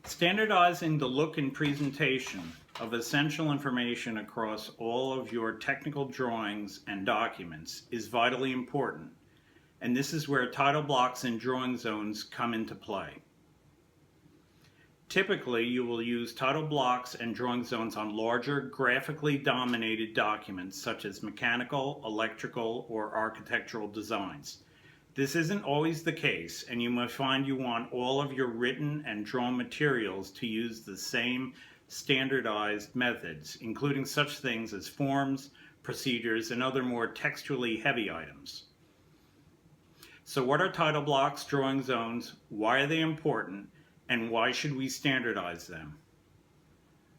Standardizing the look and presentation of essential information across all of your technical drawings and documents is vitally important, and this is where title blocks and drawing zones come into play. Typically, you will use title blocks and drawing zones on larger, graphically dominated documents such as mechanical, electrical, or architectural designs. This isn't always the case, and you may find you want all of your written and drawn materials to use the same standardized methods, including such things as forms, procedures, and other more textually heavy items. So what are title blocks, drawing zones, why are they important, and why should we standardize them?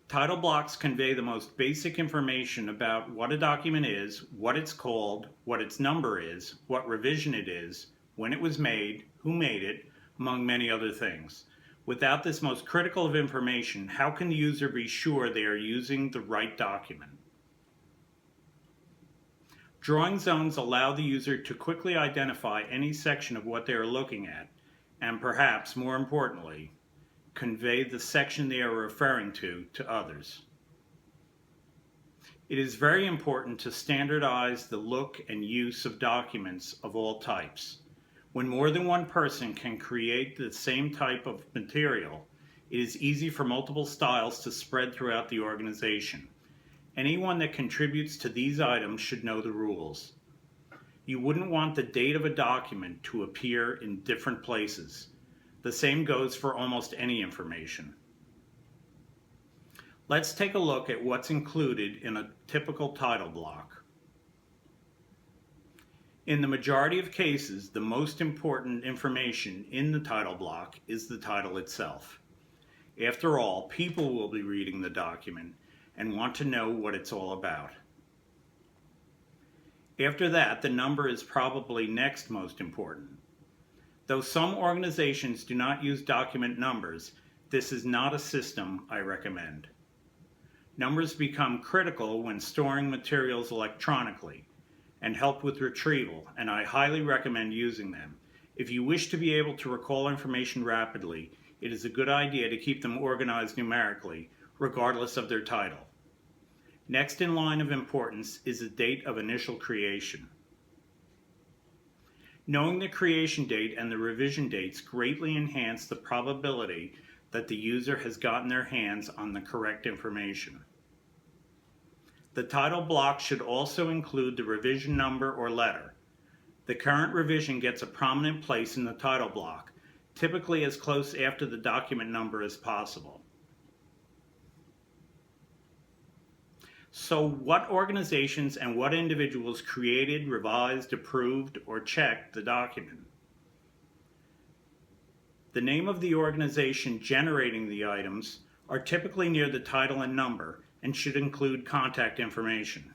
Title blocks convey the most basic information about what a document is, what it's called, what its number is, what revision it is, when it was made, who made it, among many other things. Without this most critical of information, how can the user be sure they are using the right document? Drawing zones allow the user to quickly identify any section of what they are looking at, and perhaps more importantly, convey the section they are referring to others. It is very important to standardize the look and use of documents of all types. When more than one person can create the same type of material, it is easy for multiple styles to spread throughout the organization. Anyone that contributes to these items should know the rules. You wouldn't want the date of a document to appear in different places. The same goes for almost any information. Let's take a look at what's included in a typical title block. In the majority of cases, the most important information in the title block is the title itself. After all, people will be reading the document and want to know what it's all about. After that, the number is probably next most important. Though some organizations do not use document numbers, this is not a system I recommend. Numbers become critical when storing materials electronically and help with retrieval, and I highly recommend using them. If you wish to be able to recall information rapidly, it is a good idea to keep them organized numerically, regardless of their title. Next in line of importance is the date of initial creation. Knowing the creation date and the revision dates greatly enhance the probability that the user has gotten their hands on the correct information. The title block should also include the revision number or letter. The current revision gets a prominent place in the title block, typically as close after the document number as possible. So what organizations and what individuals created, revised, approved, or checked the document? The name of the organization generating the items are typically near the title and number and should include contact information.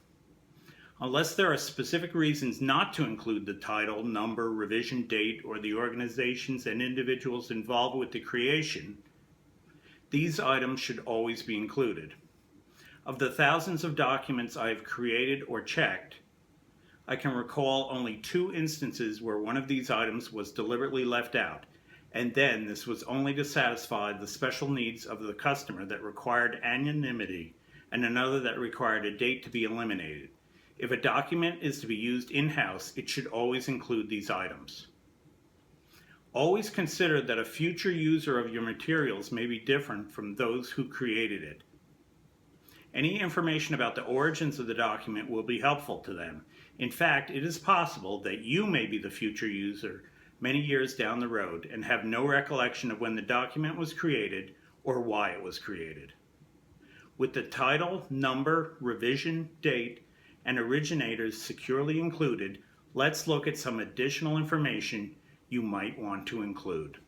Unless there are specific reasons not to include the title, number, revision date, or the organizations and individuals involved with the creation, these items should always be included. Of the thousands of documents I have created or checked, I can recall only 2 instances where one of these items was deliberately left out, and then this was only to satisfy the special needs of the customer that required anonymity and another that required a date to be eliminated. If a document is to be used in-house, it should always include these items. Always consider that a future user of your materials may be different from those who created it. Any information about the origins of the document will be helpful to them. In fact, it is possible that you may be the future user many years down the road and have no recollection of when the document was created or why it was created. With the title, number, revision, date, and originators securely included, let's look at some additional information you might want to include.